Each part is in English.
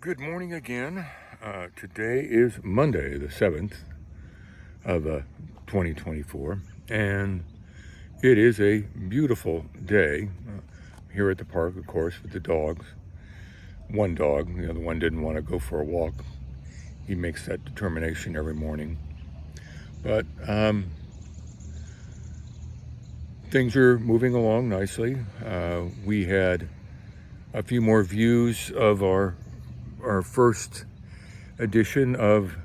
Good morning again. Today is Monday, the 7th of 2024, and it is a beautiful day here at the park, of course, with the dogs. One dog, the other one didn't want to go for a walk. He makes that determination every morning. But things are moving along nicely. We had a few more views of our first edition of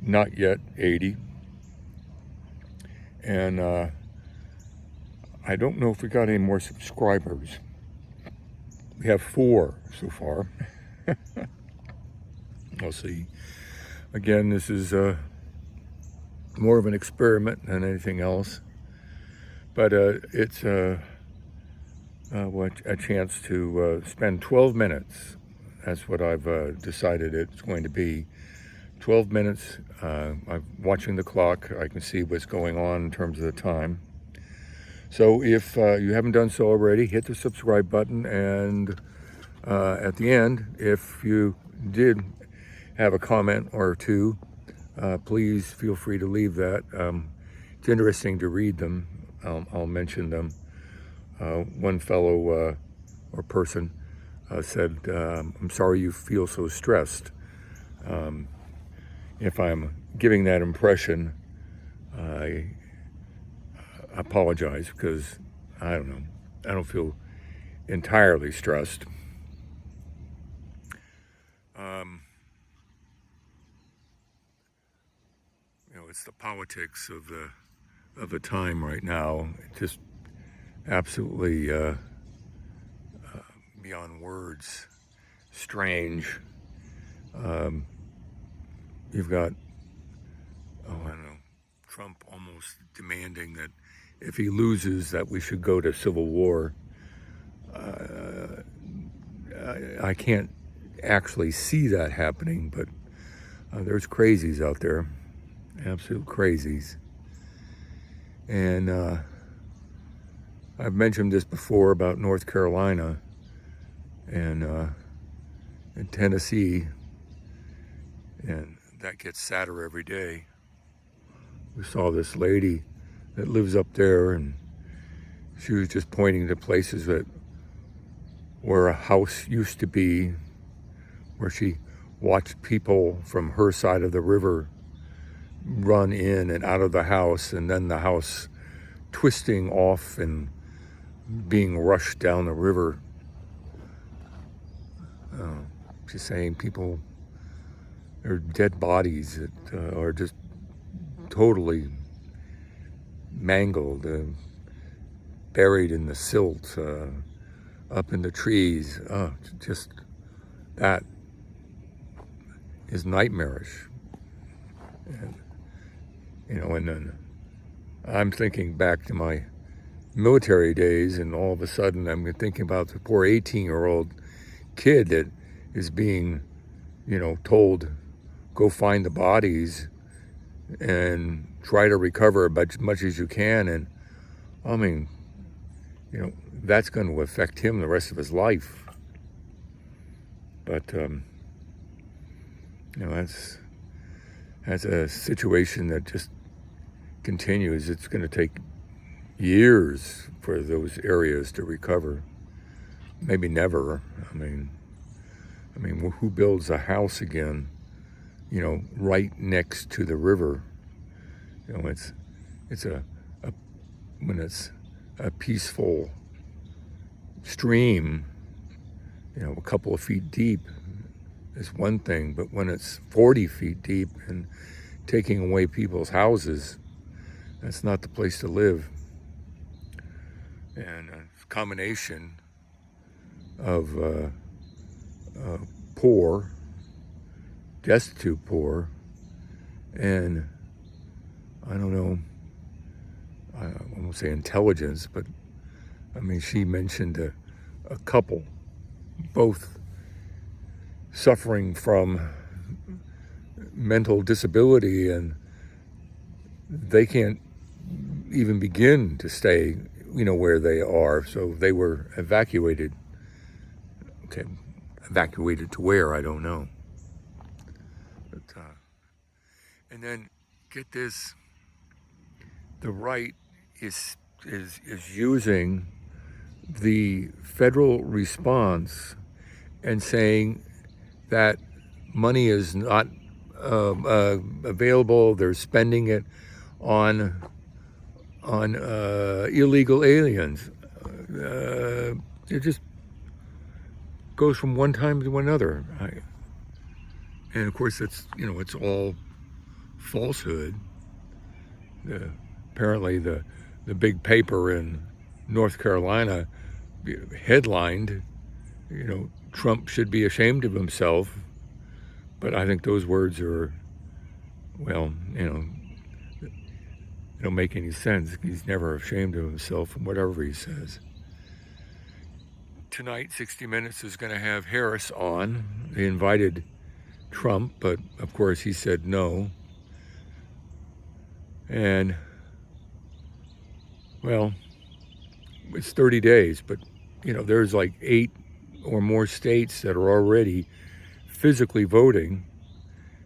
Not Yet 80. And I don't know if we got any more subscribers. We have 4 so far. We'll see. Again, this is more of an experiment than anything else. But it's a chance to spend 12 minutes. That's what I've decided it's going to be. 12 minutes. I'm watching the clock. I can see what's going on in terms of the time. So if you haven't done so already, hit the subscribe button. And at the end, if you did have a comment or two, please feel free to leave that. It's interesting to read them. I'll mention them. One fellow or person said, I'm sorry you feel so stressed. If I'm giving that impression, I apologize because I don't know. I don't feel entirely stressed. It's the politics of the time right now. Just absolutely beyond words. Strange. You've got, I don't know, Trump almost demanding that if he loses that we should go to civil war. I can't actually see that happening, but there's crazies out there, absolute crazies. And I've mentioned this before about North Carolina and Tennessee, and that gets sadder every day. We saw this lady that lives up there, and she was just pointing to places where a house used to be, where she watched people from her side of the river run in and out of the house, and then the house twisting off and being rushed down the river. She's saying people, they're dead bodies that are just totally mangled, buried in the silt, up in the trees. Just that is nightmarish. And and then I'm thinking back to my military days, and all of a sudden I'm thinking about the poor 18-year-old kid that is being, told, go find the bodies and try to recover as much as you can. And I mean, that's going to affect him the rest of his life. But, that's a situation that just continues. It's going to take years for those areas to recover. Maybe never. I mean, who builds a house again, right next to the river? It's when it's a peaceful stream, a couple of feet deep is one thing, but when it's 40 feet deep and taking away people's houses, that's not the place to live. And a combination of poor, destitute poor, and I don't know, I won't say intelligence, but she mentioned a couple, both suffering from mental disability, and they can't even begin to stay, where they are. So they were evacuated. Okay, Evacuated to where, I don't know. But, and then, get this, the right is using the federal response and saying that money is not available. They're spending it on illegal aliens. It just goes from one time to another. And of course, it's it's all falsehood. Apparently, the big paper in North Carolina headlined, Trump should be ashamed of himself. But I think those words are, well, they don't make any sense. He's never ashamed of himself from whatever he says. Tonight, 60 Minutes is going to have Harris on. They invited Trump, but of course he said no. And, well, it's 30 days, but, there's like 8 or more states that are already physically voting,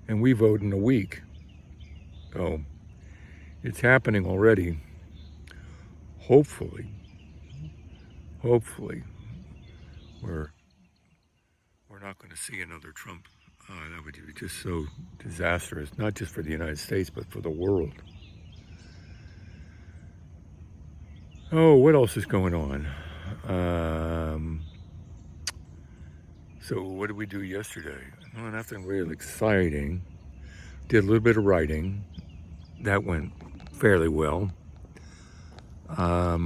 and we vote in a week. So it's happening already. Hopefully, we're not going to see another Trump. That would be just so disastrous, not just for the United States, but for the world. Oh, what else is going on? So what did we do yesterday? Well, nothing really exciting. Did a little bit of writing. That went fairly well. I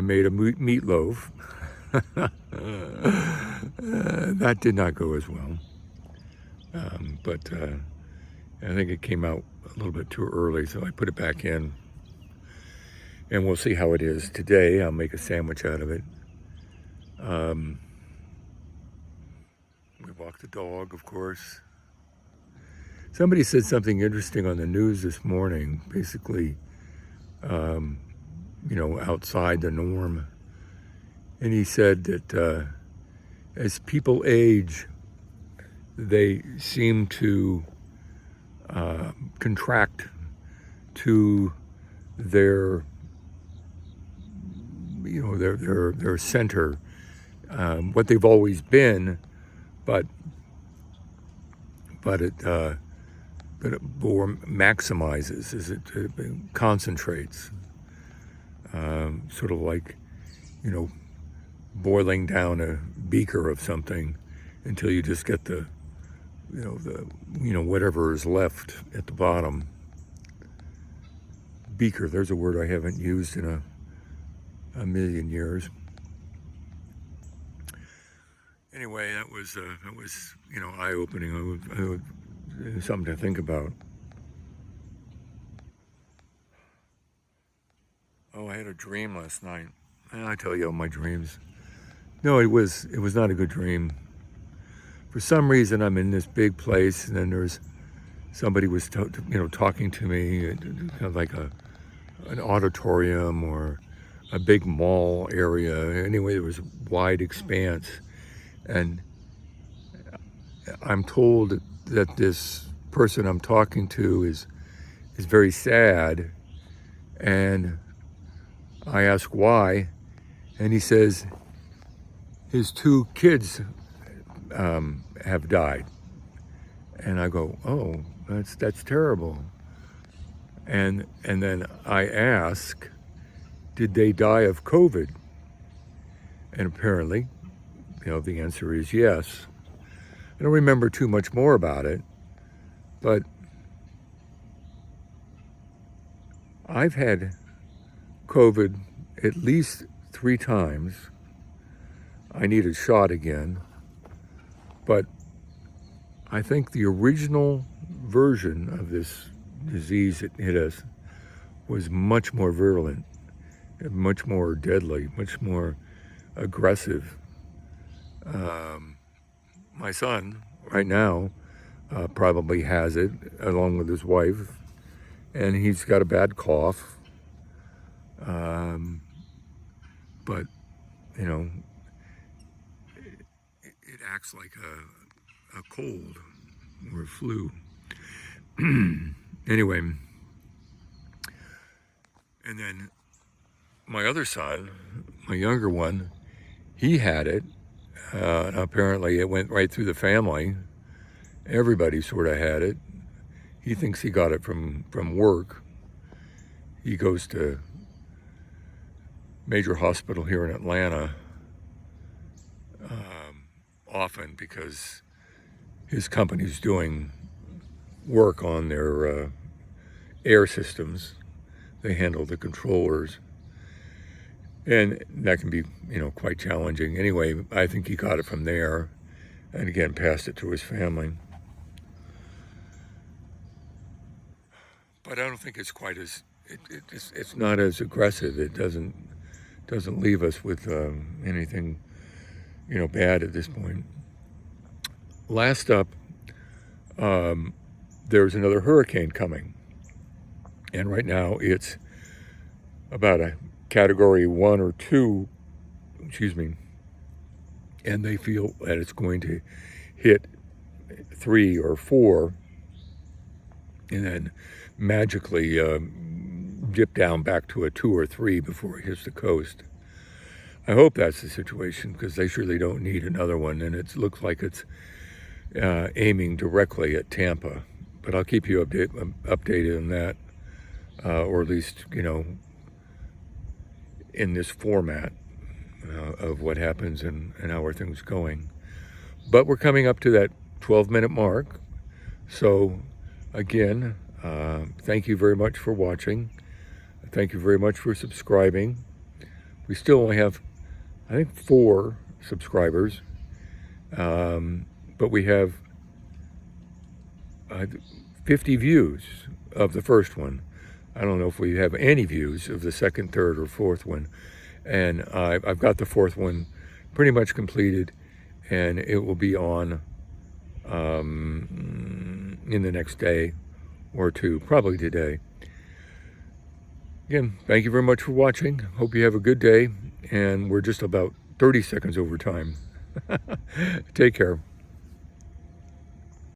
made a meatloaf. That did not go as well. But I think it came out a little bit too early, so I put it back in. And we'll see how it is today. I'll make a sandwich out of it. We walked the dog, of course. Somebody said something interesting on the news this morning, basically, outside the norm. And he said that as people age, they seem to contract to their their center, what they've always been, but it more maximizes, as it concentrates, sort of like boiling down a beaker of something until you just get the whatever is left at the bottom. Beaker, there's a word I haven't used in a million years. Anyway, that was eye-opening. Something to think about. Oh, I had a dream last night. I tell you all my dreams. No, it was not a good dream. For some reason, I'm in this big place, and then there's somebody was talking to me, kind of like an auditorium or a big mall area. Anyway, there was a wide expanse, and I'm told that this person I'm talking to is very sad, and I ask why, and he says his 2 kids have died, and I go, oh, that's terrible, and then I ask, did they die of COVID? And apparently, the answer is yes. I don't remember too much more about it, but I've had COVID at least 3 times. I need a shot again, but I think the original version of this disease that hit us was much more virulent, much more deadly, much more aggressive. My son, right now, probably has it, along with his wife, and he's got a bad cough. But you know, it acts like a cold or a flu. Anyway, and then my other son, my younger one, he had it. Apparently it went right through the family. Everybody sort of had it. He thinks he got it from work. He goes to major hospital here in Atlanta often because his company's doing work on their air systems. They handle the controllers. And that can be, quite challenging. Anyway, I think he got it from there and again passed it to his family. But I don't think it's quite as, it's not as aggressive. It doesn't leave us with anything, bad at this point. Last up, there's another hurricane coming. And right now it's about a Category 1 or 2, and they feel that it's going to hit 3 or 4 and then magically dip down back to a 2 or 3 before it hits the coast. I hope that's the situation because they surely don't need another one, and it looks like it's aiming directly at Tampa. But I'll keep you updated on that, or at least, in this format of what happens and how are things going. But we're coming up to that 12-minute mark. So again, thank you very much for watching. Thank you very much for subscribing. We still only have, I think, 4 subscribers, but we have 50 views of the first one. I don't know if we have any views of the second, third, or fourth one. And I've got the fourth one pretty much completed, and it will be on in the next day or 2, probably today. Again, thank you very much for watching. Hope you have a good day, and we're just about 30 seconds over time. Take care.